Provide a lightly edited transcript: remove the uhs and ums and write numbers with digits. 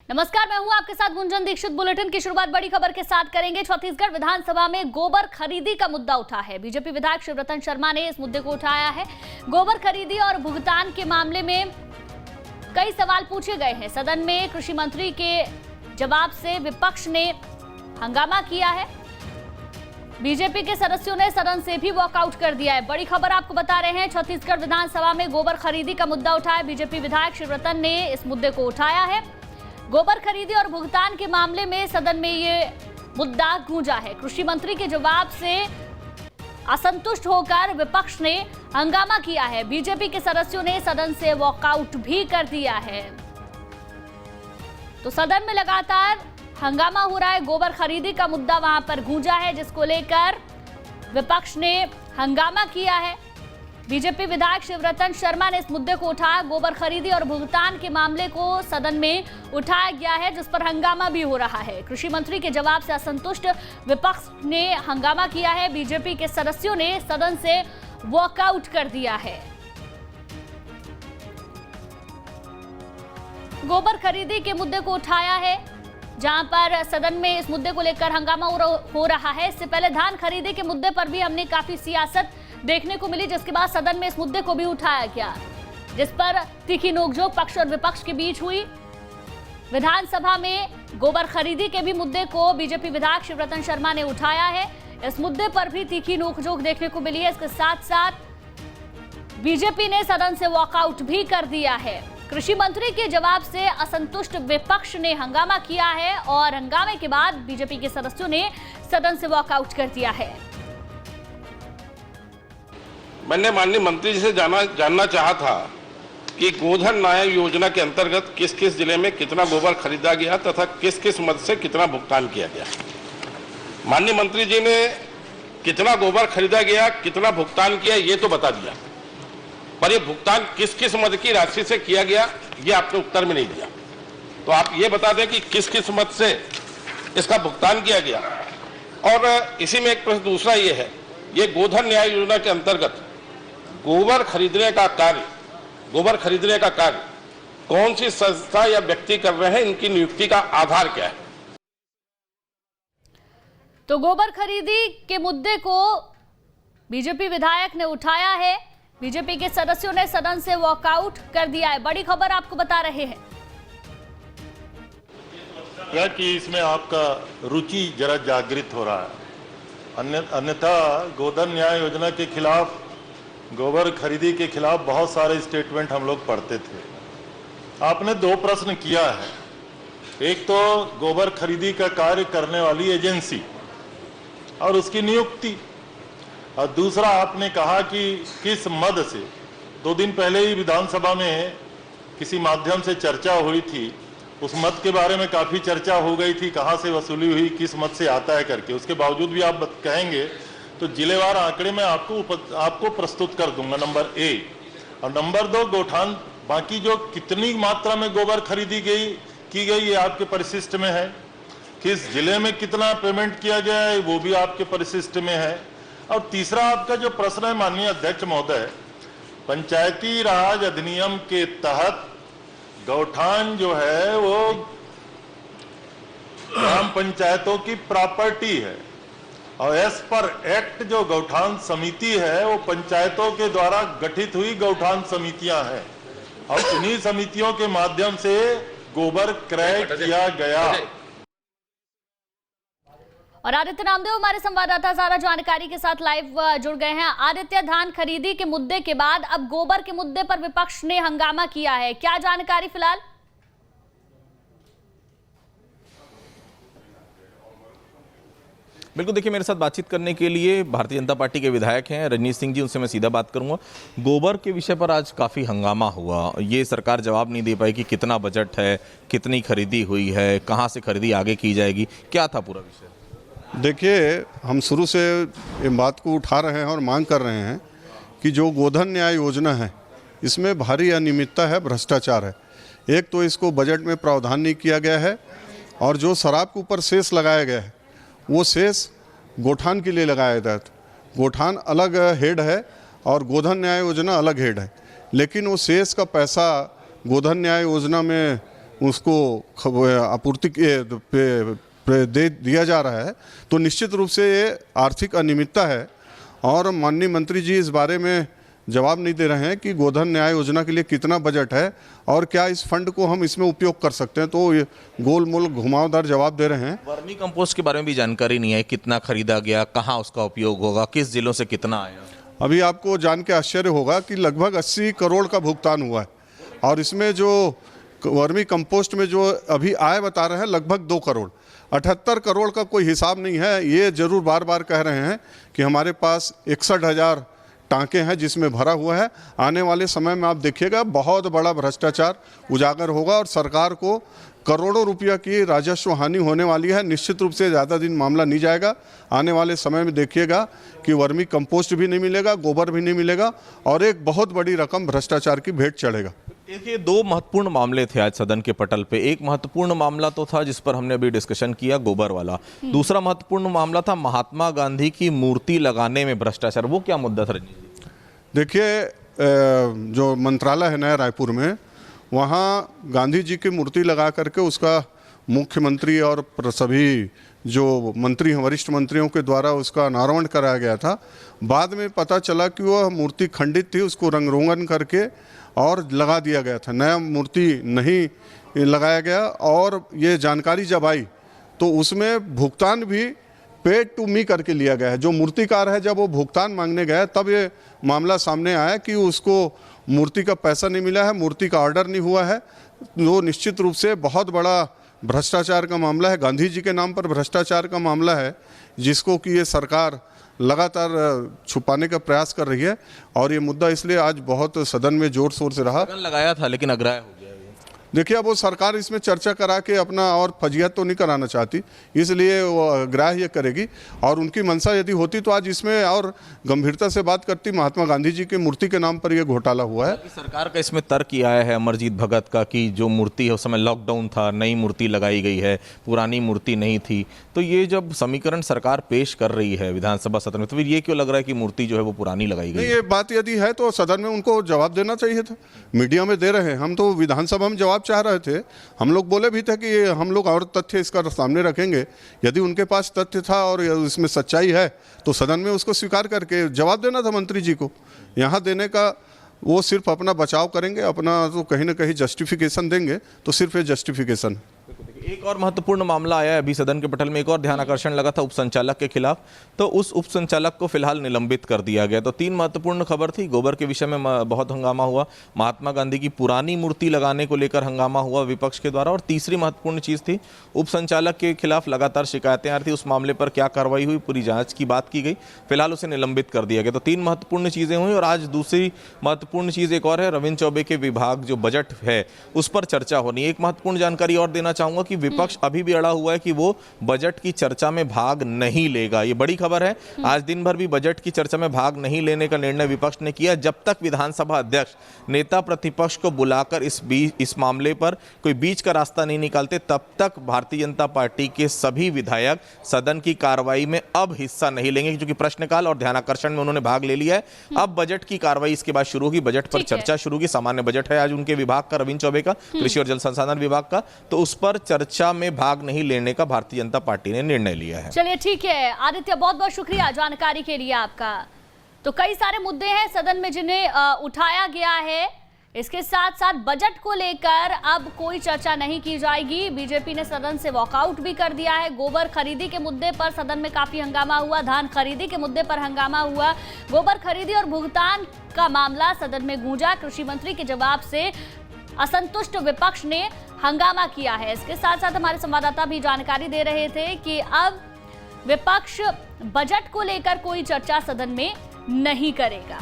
नमस्कार, मैं हूं आपके साथ गुंजन दीक्षित। बुलेटिन की शुरुआत बड़ी खबर के साथ करेंगे। छत्तीसगढ़ विधानसभा में गोबर खरीदी का मुद्दा उठा है। बीजेपी विधायक शिवरतन शर्मा ने इस मुद्दे को उठाया है। गोबर खरीदी और भुगतान के मामले में कई सवाल पूछे गए हैं। सदन में कृषि मंत्री के जवाब से विपक्ष ने हंगामा किया है। बीजेपी के सदस्यों ने सदन से भी वॉकआउट कर दिया है। बड़ी खबर आपको बता रहे हैं, छत्तीसगढ़ विधानसभा में गोबर खरीदी का मुद्दा उठाया। बीजेपी विधायक शिवरतन ने इस मुद्दे को उठाया है। गोबर खरीदी और भुगतान के मामले में सदन में ये मुद्दा गूंजा है। कृषि मंत्री के जवाब से असंतुष्ट होकर विपक्ष ने हंगामा किया है। बीजेपी के सदस्यों ने सदन से वॉकआउट भी कर दिया है। तो सदन में लगातार हंगामा हो रहा है। गोबर खरीदी का मुद्दा वहां पर गूंजा है, जिसको लेकर विपक्ष ने हंगामा किया है। बीजेपी विधायक शिवरतन शर्मा ने इस मुद्दे को उठाया। गोबर खरीदी और भुगतान के मामले को सदन में उठाया गया है, जिस पर हंगामा भी हो रहा है। कृषि मंत्री के जवाब से असंतुष्ट विपक्ष ने हंगामा किया है। बीजेपी के सदस्यों ने सदन से वॉकआउट कर दिया है। गोबर खरीदी के मुद्दे को उठाया है, जहां पर सदन में इस मुद्दे को लेकर हंगामा हो रहा है। इससे पहले धान खरीदी के मुद्दे पर भी हमने काफी सियासत देखने को मिली, जिसके बाद सदन में इस मुद्दे को भी उठाया गया, जिस पर तीखी नोकझोंक पक्ष और विपक्ष के बीच हुई। विधानसभा में गोबर खरीदी के भी मुद्दे को बीजेपी विधायक शिवरतन शर्मा ने उठाया है। इस मुद्दे पर भी तीखी नोकझोंक देखने को मिली है। इसके साथ साथ बीजेपी ने सदन से वॉकआउट भी कर दिया है। कृषि मंत्री के जवाब से असंतुष्ट विपक्ष ने हंगामा किया है और हंगामे के बाद बीजेपी के सदस्यों ने सदन से वॉकआउट कर दिया है। मैंने माननीय मंत्री जी से जानना चाहा था कि गोधन न्याय योजना के अंतर्गत किस किस जिले में कितना गोबर खरीदा गया तथा किस किस मद से कितना भुगतान किया गया। माननीय मंत्री जी ने कितना गोबर खरीदा गया, कितना भुगतान किया, ये तो बता दिया, पर ये भुगतान किस किस मद की राशि से किया गया, ये आपने उत्तर में नहीं दिया। तो आप ये बता दें कि किस किस मद से इसका भुगतान किया गया। और इसी में एक प्रश्न दूसरा ये है, ये गोधन न्याय योजना के अंतर्गत गोबर खरीदने का कार्य कौन सी संस्था या व्यक्ति कर रहे हैं, इनकी नियुक्ति का आधार क्या है। तो गोबर खरीदी के मुद्दे को बीजेपी विधायक ने उठाया है। बीजेपी के सदस्यों ने सदन से वॉकआउट कर दिया है। बड़ी खबर आपको बता रहे हैं कि इसमें आपका रुचि जरा जागृत हो रहा है। अन्यथा गोधन न्याय योजना के खिलाफ, गोबर खरीदी के खिलाफ बहुत सारे स्टेटमेंट हम लोग पढ़ते थे। आपने दो प्रश्न किया है, एक तो गोबर खरीदी का कार्य करने वाली एजेंसी और उसकी नियुक्ति, और दूसरा आपने कहा कि किस मद से। 2 दिन पहले ही विधानसभा में किसी माध्यम से चर्चा हुई थी, उस मद के बारे में काफ़ी चर्चा हो गई थी, कहाँ से वसूली हुई, किस मद से आता है करके। उसके बावजूद भी आप कहेंगे तो जिलेवार आंकड़े में आपको प्रस्तुत कर दूंगा, नंबर 1। और नंबर 2, गोठान बाकी जो कितनी मात्रा में गोबर खरीदी की गई ये आपके परिशिष्ट में है। किस जिले में कितना पेमेंट किया गया है वो भी आपके परिशिष्ट में है। और तीसरा आपका जो प्रश्न है माननीय अध्यक्ष महोदय, पंचायती राज अधिनियम के तहत गौठान जो है वो ग्राम पंचायतों की प्रॉपर्टी है, और एज पर एक्ट जो गौठान समिति है वो पंचायतों के द्वारा गठित हुई गौठान समितियां हैं, और इन्हीं समितियों के माध्यम से गोबर क्रय किया गया। और आदित्य नामदेव हमारे संवाददाता ज्यादा जानकारी के साथ लाइव जुड़ गए हैं। आदित्य, धान खरीदी के मुद्दे के बाद अब गोबर के मुद्दे पर विपक्ष ने हंगामा किया है, क्या जानकारी फिलहाल? बिल्कुल, देखिए मेरे साथ बातचीत करने के लिए भारतीय जनता पार्टी के विधायक हैं रजनीश सिंह जी, उनसे मैं सीधा बात करूंगा। गोबर के विषय पर आज काफ़ी हंगामा हुआ, ये सरकार जवाब नहीं दे पाई कि कितना बजट है, कितनी खरीदी हुई है, कहाँ से खरीदी आगे की जाएगी, क्या था पूरा विषय? देखिए, हम शुरू से इस बात को उठा रहे हैं और मांग कर रहे हैं कि जो गोधन न्याय योजना है इसमें भारी अनियमितता है, भ्रष्टाचार है। एक तो इसको बजट में प्रावधान नहीं किया गया है, और जो शराब के ऊपर सेस लगाया गया है वो सेस गोठान के लिए लगाया गया था। गोठान अलग हेड है और गोधन न्याय योजना अलग हेड है, लेकिन वो सेस का पैसा गोधन न्याय योजना में उसको आपूर्ति दे दिया जा रहा है, तो निश्चित रूप से ये आर्थिक अनियमितता है। और माननीय मंत्री जी इस बारे में जवाब नहीं दे रहे हैं कि गोधन न्याय योजना के लिए कितना बजट है और क्या इस फंड को हम इसमें उपयोग कर सकते हैं। तो ये गोलमोल घुमावदार जवाब दे रहे हैं। वर्मी कंपोस्ट के बारे में भी जानकारी नहीं है, कितना खरीदा गया, कहाँ उसका उपयोग होगा, किस जिलों से कितना आया। अभी आपको जान के आश्चर्य होगा कि लगभग 80 करोड़ का भुगतान हुआ है और इसमें जो वर्मी कंपोस्ट में जो अभी आय बता रहे हैं लगभग 2 करोड़। 78 करोड़ का कोई हिसाब नहीं है। ये जरूर बार बार कह रहे हैं कि हमारे पास 61,000 टांके हैं जिसमें भरा हुआ है। आने वाले समय में आप देखिएगा बहुत बड़ा भ्रष्टाचार उजागर होगा और सरकार को करोड़ों रुपया की राजस्व हानि होने वाली है। निश्चित रूप से ज़्यादा दिन मामला नहीं जाएगा। आने वाले समय में देखिएगा कि वर्मी कंपोस्ट भी नहीं मिलेगा, गोबर भी नहीं मिलेगा और एक बहुत बड़ी रकम भ्रष्टाचार की भेंट चढ़ेगा। देखिए, 2 महत्वपूर्ण मामले थे आज सदन के पटल पे। एक महत्वपूर्ण मामला तो था जिस पर हमने अभी डिस्कशन किया, गोबर वाला। दूसरा महत्वपूर्ण मामला था महात्मा गांधी की मूर्ति लगाने में भ्रष्टाचार। वो क्या मुद्दा था रजनीश जी? देखिए, जो मंत्रालय है नया रायपुर में, वहाँ गांधी जी की मूर्ति लगा करके उसका मुख्यमंत्री और सभी जो मंत्री हैं, वरिष्ठ मंत्रियों के द्वारा उसका अनावरण कराया गया था। बाद में पता चला कि वह मूर्ति खंडित थी, उसको रंग रोगन करके और लगा दिया गया था। नया मूर्ति नहीं लगाया गया और ये जानकारी जब आई तो उसमें भुगतान भी पेड टू मी करके लिया गया है। जो मूर्तिकार है जब वो भुगतान मांगने गया तब ये मामला सामने आया कि उसको मूर्ति का पैसा नहीं मिला है, मूर्ति का ऑर्डर नहीं हुआ है। वो निश्चित रूप से बहुत बड़ा भ्रष्टाचार का मामला है। गांधी जी के नाम पर भ्रष्टाचार का मामला है जिसको कि ये सरकार लगातार छुपाने का प्रयास कर रही है और ये मुद्दा इसलिए आज बहुत सदन में जोर शोर से रहा। लगाया था लेकिन अग्राह्य हो गया। देखिए, अब वो सरकार इसमें चर्चा करा के अपना और फजीहत तो नहीं कराना चाहती, इसलिए वो ग्राह्य करेगी। और उनकी मंशा यदि होती तो आज इसमें और गंभीरता से बात करती। महात्मा गांधी जी की मूर्ति के नाम पर यह घोटाला हुआ है। सरकार का इसमें तर्क ये आया है अमरजीत भगत का कि जो मूर्ति है उस समय लॉकडाउन था, नई मूर्ति लगाई गई है, पुरानी मूर्ति नहीं थी। तो ये जब समीकरण सरकार पेश कर रही है विधानसभा सदन में, तो फिर ये क्यों लग रहा है कि मूर्ति जो है वो पुरानी लगाई गई? ये बात यदि है तो सदन में उनको जवाब देना चाहिए था। मीडिया में दे रहे हैं, हम तो विधानसभा में जवाब चाह रहे थे। हम लोग बोले भी थे कि हम लोग और तथ्य इसका सामने रखेंगे। यदि उनके पास तथ्य था और इसमें सच्चाई है तो सदन में उसको स्वीकार करके जवाब देना था मंत्री जी को। यहाँ देने का वो सिर्फ अपना बचाव करेंगे, अपना तो कहीं ना कहीं जस्टिफिकेशन देंगे, तो सिर्फ ये जस्टिफिकेशन है। एक और महत्वपूर्ण मामला आया है अभी सदन के पटल में, एक और ध्यान आकर्षण लगा था उपसंचालक के खिलाफ। तो उस उपसंचालक को फिलहाल निलंबित कर दिया गया। तो 3 महत्वपूर्ण खबर थी। गोबर के विषय में बहुत हंगामा हुआ, महात्मा गांधी की पुरानी मूर्ति लगाने को लेकर हंगामा हुआ विपक्ष के द्वारा, और तीसरी महत्वपूर्ण चीज थी उपसंचालक के खिलाफ लगातार शिकायतें आ रही थी। उस मामले पर क्या कार्रवाई हुई, पूरी जांच की बात की गई, फिलहाल उसे निलंबित कर दिया गया। तो 3 महत्वपूर्ण चीजें हुई। और आज दूसरी महत्वपूर्ण चीज एक और है, रविंद्र चौबे के विभाग जो बजट है उस पर चर्चा होनी। एक महत्वपूर्ण जानकारी और देना चाहूंगा कि विपक्ष अभी भी अड़ा हुआ है कि वो बजट की चर्चा में भाग नहीं लेगा। ये बड़ी खबर है। आज दिन भर भी बजट की चर्चा में भाग नहीं लेने का निर्णय विपक्ष ने किया। जब तक विधानसभा अध्यक्ष नेता प्रतिपक्ष को बुलाकर इस मामले पर कोई बीच का रास्ता नहीं निकालते, तब तक भारतीय जनता पार्टी के सभी विधायक सदन की कार्रवाई में अब हिस्सा नहीं लेंगे, क्योंकि प्रश्नकाल और ध्यानाकर्षण में उन्होंने भाग ले लिया है। अब बजट की कार्रवाई इसके बाद शुरू होगी, बजट पर चर्चा शुरू होगी। सामान्य बजट है आज उनके विभाग का, रविंद्र चौबे का, कृषि और जल संसाधन विभाग का, तो उस पर चर्चा में भाग नहीं लेने का भारतीय जनता पार्टी ने निर्णय लिया है। चलिए ठीक है आदित्य, बहुत बहुत शुक्रिया जानकारी के लिए आपका। तो कई सारे मुद्दे हैं सदन में जिन्हें उठाया गया है। इसके साथ साथ बजट को लेकर अब कोई चर्चा नहीं की जाएगी। बीजेपी ने सदन से वॉकआउट भी कर दिया है। गोबर खरीदी के मुद्दे पर सदन में काफी हंगामा हुआ, धान खरीदी के मुद्दे पर हंगामा हुआ, गोबर खरीदी और भुगतान का मामला सदन में गूंजा। कृषि मंत्री के जवाब से असंतुष्ट विपक्ष ने हंगामा किया है। इसके साथ साथ हमारे संवाददाता भी जानकारी दे रहे थे कि अब विपक्ष बजट को लेकर कोई चर्चा सदन में नहीं करेगा।